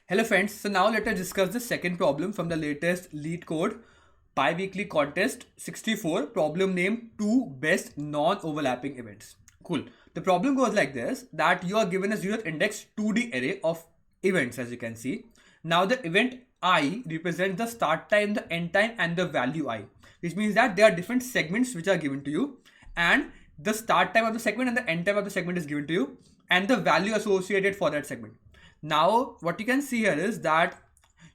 Hello friends, so now let us discuss the second problem from the latest Lead Code bi-weekly contest 64, problem named 2 best non-overlapping events. Cool. The problem goes like this, that you are given a zeroth index 2D array of events, as you can see. Now the event I represents the start time, the end time and the value I, which means that there are different segments which are given to you, and the start time of the segment and the end time of the segment is given to you, and the value associated for that segment. Now, what you can see here is that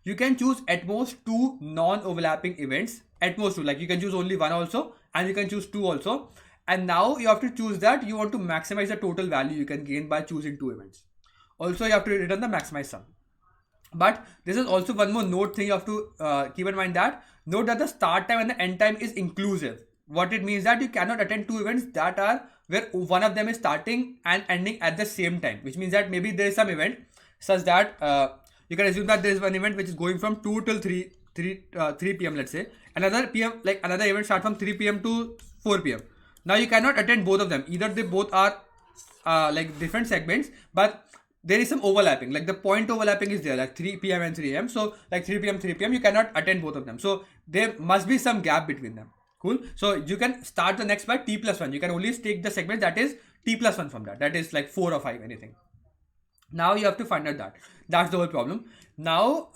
you can choose at most two non-overlapping events. At most two, like you can choose only one also, and you can choose two also. And now you have to choose that you want to maximize the total value you can gain by choosing two events. Also, you have to return the maximize sum. But this is also one more note thing you have to keep in mind, that note that the start time and the end time is inclusive. What it means that you cannot attend two events that are where one of them is starting and ending at the same time, which means that maybe there is some event such that you can assume that there is one event which is going from 2 till 3 p.m. let's say. Another p.m. like another event start from 3 p.m. to 4 p.m. Now you cannot attend both of them. Either they both are like different segments, but there is some overlapping, like the point overlapping is there, like 3 p.m. and 3 a.m. So like 3 p.m. 3 p.m. you cannot attend both of them, so there must be some gap between them. Cool. So you can start the next by t plus 1. You can only take the segment that is t plus 1 from that is like 4 or 5, anything. Now you have to find out that. That's the whole problem. Now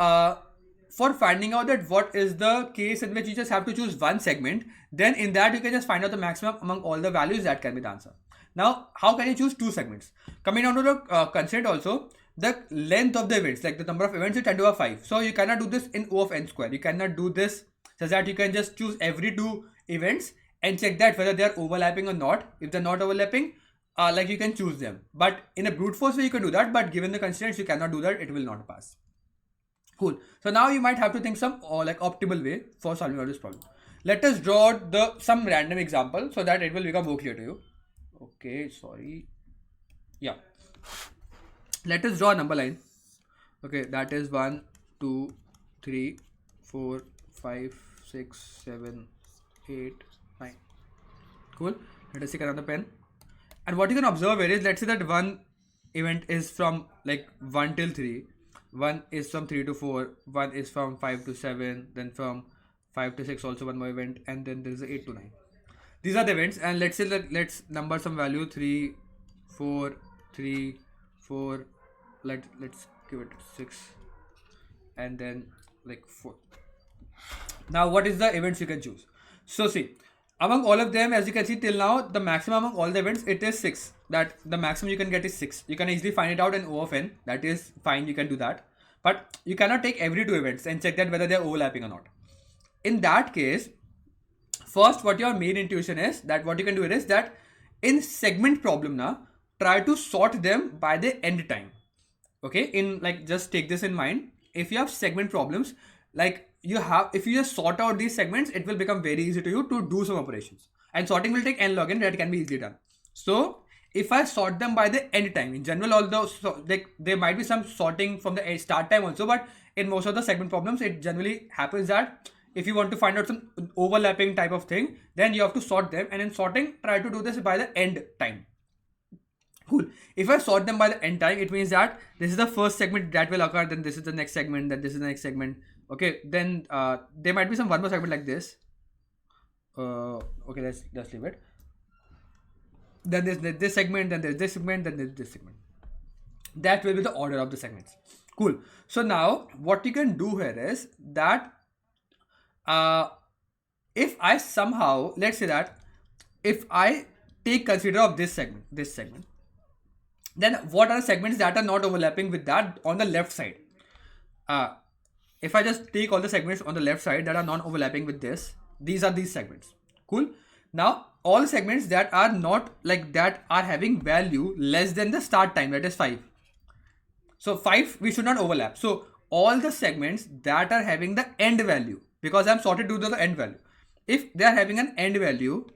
for finding out that what is the case in which you just have to choose one segment, then in that you can just find out the maximum among all the values that can be the answer. Now, how can you choose two segments? Coming down to the constraint also, the length of the events, like the number of events is 10 to the power 5. So you cannot do this in O of n square. You cannot do this such that you can just choose every two events and check that whether they are overlapping or not. If they're not overlapping, like you can choose them. But in a brute force way you can do that, but given the constraints you cannot do that, it will not pass. Cool. So now you might have to think some like optimal way for solving out this problem. Let us draw the some random example so that it will become more clear to you. Okay, sorry. Yeah. Let us draw a number line. Okay, that is 1, 2, 3, 4, 5, 6, 7, 8, 9. Cool. Let us take another pen. And what you can observe here is, let's say that one event is from like 1 till 3, one is from 3 to 4, one is from 5 to 7, then from 5 to 6 also one more event, and then there is 8 to 9. These are the events, and let's say that let's number some value 3, 4, 3, 4. Let's give it 6, and then like 4. Now, what is the events you can choose? So see, among all of them, as you can see till now, the maximum among all the events it is 6. That the maximum you can get is 6. You can easily find it out in O of n. That is fine. You can do that, but you cannot take every two events and check that whether they are overlapping or not. In that case, first what your main intuition is, that what you can do is that in segment problem now, try to sort them by the end time. Okay, in like just take this in mind. If you have segment problems, like you have, if you just sort out these segments, it will become very easy to you to do some operations, and sorting will take n log n. That can be easily done. So if I sort them by the end time, in general, although there might be some sorting from the start time also, but in most of the segment problems it generally happens that if you want to find out some overlapping type of thing, then you have to sort them, and in sorting try to do this by the end time. Cool. If I sort them by the end time, it means that this is the first segment that will occur, then this is the next segment, then this is the next segment. Okay, then there might be some one more segment like this. Okay, let's leave it. Then there's this segment, then there's this segment, then there's this segment. That will be the order of the segments. Cool. So now what you can do here is that if I somehow, let's say that if I take consider of this segment, then what are the segments that are not overlapping with that on the left side? If I just take all the segments on the left side that are non overlapping with this, these are these segments. Cool. Now all segments that are not like that are having value less than the start time, that is 5. So 5 we should not overlap. So all the segments that are having the end value, because I'm sorted to the end value, if they are having an end value,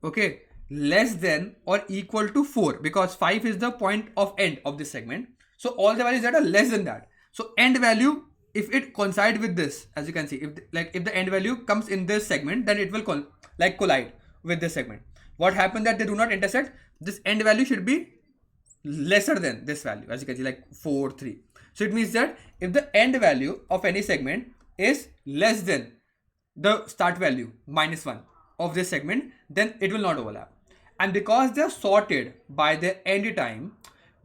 okay, less than or equal to 4, because 5 is the point of end of this segment. So all the values that are less than that, so end value, if it coincide with this, as you can see, if the end value comes in this segment, then it will collide with this segment. What happened that they do not intersect, this end value should be lesser than this value, as you can see, like 4, 3. So it means that if the end value of any segment is less than the start value -1 of this segment, then it will not overlap. And because they are sorted by their end time,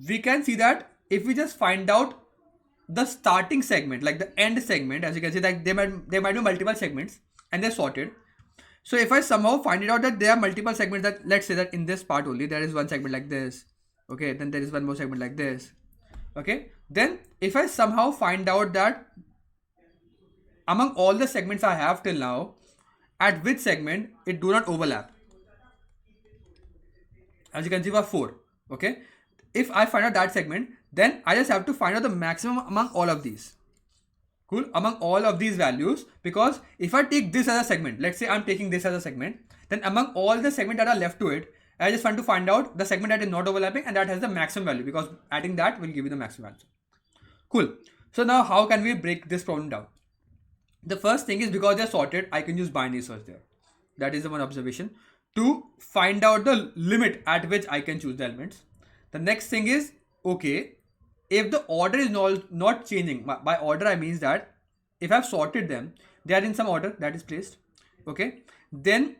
we can see that if we just find out the starting segment, like the end segment, as you can see, like there might be multiple segments and they're sorted. So if I somehow find it out that there are multiple segments, that let's say that in this part only there is one segment like this, okay, then there is one more segment like this, okay, then if I somehow find out that among all the segments I have till now, at which segment it do not overlap, as you can see for 4, okay, if I find out that segment, then I just have to find out the maximum among all of these. Cool, among all of these values, because if I take this as a segment, let's say I'm taking this as a segment, then among all the segments that are left to it, I just want to find out the segment that is not overlapping and that has the maximum value, because adding that will give you the maximum answer. Cool. So now how can we break this problem down? The first thing is, because they're sorted, I can use binary search there. That is the one observation. To find out the limit at which I can choose the elements. The next thing is, okay, if the order is not changing, by order I means that if I've sorted them, they are in some order that is placed, okay, then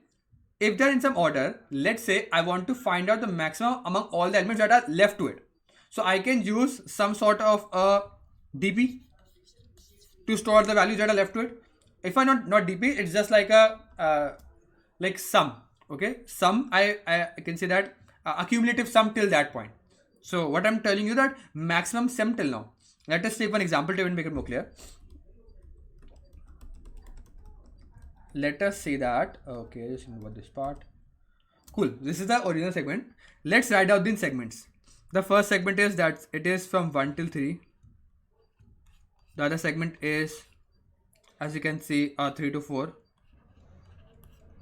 if they're in some order, let's say I want to find out the maximum among all the elements that are left to it. So I can use some sort of a DP to store the values that are left to it. If I not DP, it's just like a like sum, okay, sum, I can say that accumulative sum till that point. So what I'm telling you that maximum sum till now. Let us take one example to even make it more clear. Let us say that, okay, just remember this part. Cool, this is the original segment. Let's write out the segments. The first segment is that it is from 1 till 3. The other segment is, as you can see, 3 to 4.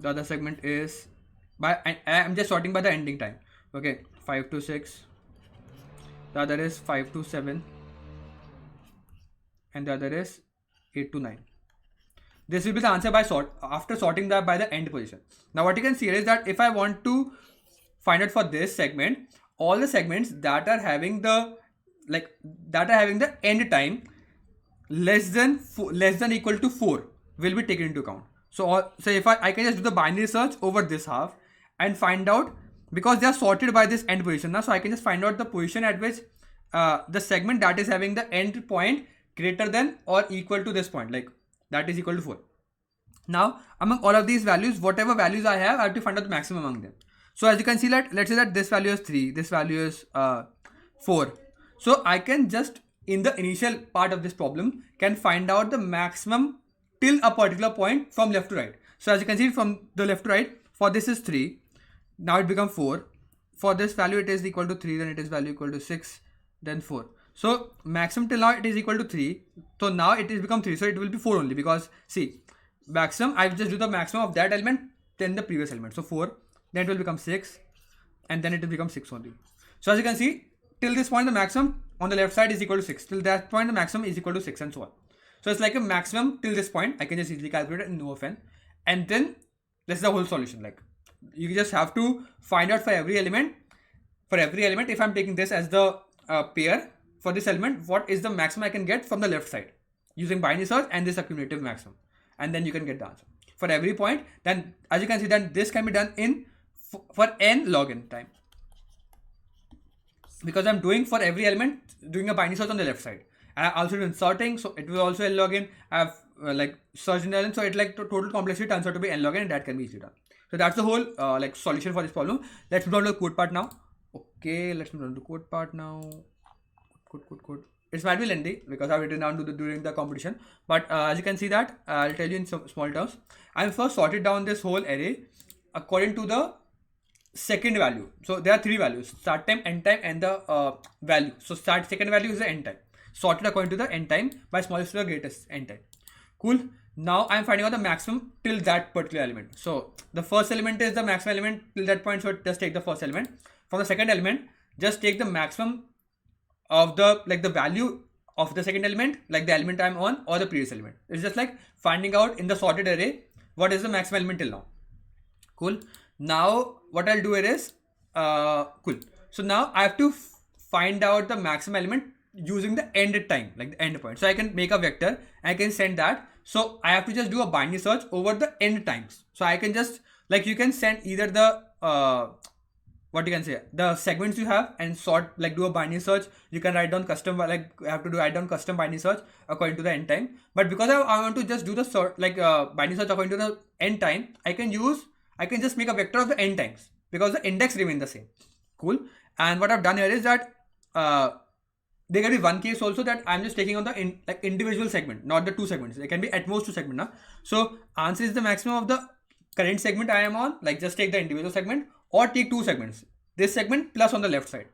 The other segment is I'm just sorting by the ending time. Okay, 5 to 6. The other is 5 to 7. And the other is 8 to 9. This will be the answer by after sorting that by the end position. Now what you can see here is that if I want to find out for this segment, all the segments that are having the end time less than equal to 4 will be taken into account. So if I can just do the binary search over this half and find out, because they are sorted by this end position now, so I can just find out the position at which the segment that is having the end point greater than or equal to this point, like that is equal to 4. Now among all of these values, whatever values I have to find out the maximum among them. So as you can see that, let's say that this value is 3, this value is 4. So I can just, in the initial part of this problem, can find out the maximum till a particular point from left to right. So as you can see from the left to right, for this is 3, now it becomes 4. For this value it is equal to 3, then it is value equal to 6, then 4. So maximum till now it is equal to 3. So now it is become 3. So it will be 4 only, because see, maximum, I will just do the maximum of that element, then the previous element. So 4, then it will become 6, and then it will become 6 only. So as you can see, till this point the maximum on the left side is equal to 6. Till that point the maximum is equal to 6, and so on. So it's like a maximum till this point. I can just easily calculate it in NoFN. And then that's the whole solution. Like you just have to find out for every element, if I'm taking this as the pair for this element, what is the maximum I can get from the left side using binary search and this accumulative maximum, and then you can get the answer for every point. Then as you can see, then this can be done in for n log n time, because I'm doing for every element doing a binary search on the left side. And I also do sorting, so it will also n log n. I have like search in element, so it like total complexity turns out to be n log n, and that can be easily done. So that's the whole like solution for this problem. Let's move on to the code part now. Okay, let's move on to the code part now. Code. It might be lengthy because I've written down during the competition, but as you can see that I'll tell you in some small terms. I first sorted down this whole array according to the second value. So there are 3 values: start time, end time, and the value. So second value is the end time, sorted according to the end time by smallest to the greatest end time. Cool. Now I'm finding out the maximum till that particular element. So the first element is the maximum element till that point, so just take the first element. From the second element, just take the maximum of the value of the second element, like the element I'm on or the previous element. It's just like finding out in the sorted array what is the maximum element till now. Cool. Now what I'll do here is cool. So now I have to find out the maximum element using the end time, like the end point. So I can make a vector, I can send that. So I have to just do a binary search over the end times. So I can just, like, you can send either the what you can say, the segments you have, and sort, like, do a binary search. You can write down custom, like, you have to do write down custom binary search according to the end time. But because I want to just do the sort, like, binary search according to the end time, I can just make a vector of the end times, because the index remain the same. Cool. And what I've done here is that there can be one case also that I'm just taking on the individual segment, not the two segments. There can be at most two segments. Now, so answer is the maximum of the current segment I am on. Like, just take the individual segment, or take two segments, this segment plus on the left side.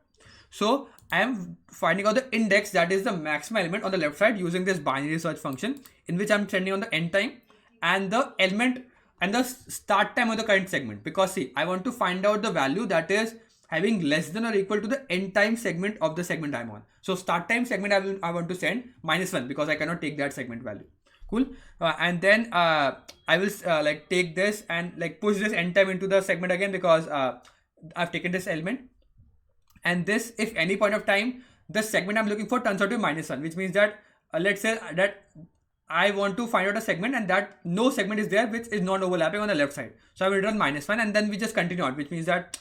So I am finding out the index, that is the maximum element on the left side, using this binary search function, in which I'm sending on the end time and the element and the start time of the current segment. Because see, I want to find out the value that is having less than or equal to the end time segment of the segment I'm on. So start time segment I want to send -1, because I cannot take that segment value. Cool. And then I will like take this and like push this end time into the segment again, because I've taken this element, and this, if any point of time the segment I'm looking for turns out to be -1, which means that let's say that I want to find out a segment and that no segment is there which is not overlapping on the left side. So I will return -1, and then we just continue on, which means that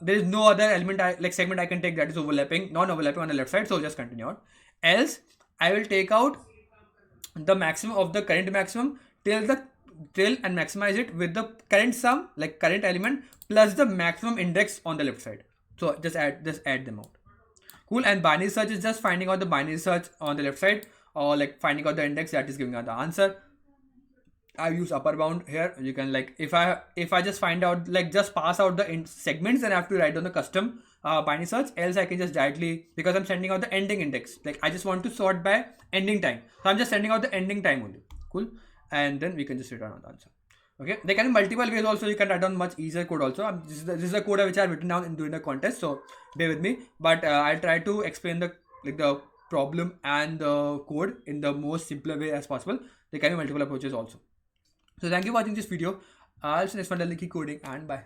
there is no other element segment I can take that is overlapping, non-overlapping on the left side. So just continue on. Else I will take out the maximum of the current maximum till and maximize it with the current sum, like current element plus the maximum index on the left side. So just add them out. Cool. And binary search is just finding out the binary search on the left side, or like finding out the index that is giving out the answer. I use upper bound here. You can, like, if I just find out, like, just pass out the segments, then I have to write down the custom binary search. Else I can just directly, because I'm sending out the ending index, like I just want to sort by ending time, so I'm just sending out the ending time only. Cool. And then we can just return on the answer. Okay, there can be multiple ways also. You can write down much easier code also. This is the code which I have written down during the contest, so bear with me. But I'll try to explain the problem and the code in the most simpler way as possible. There can be multiple approaches also. So thank you for watching this video. I'll see you next one. Keep coding, and bye.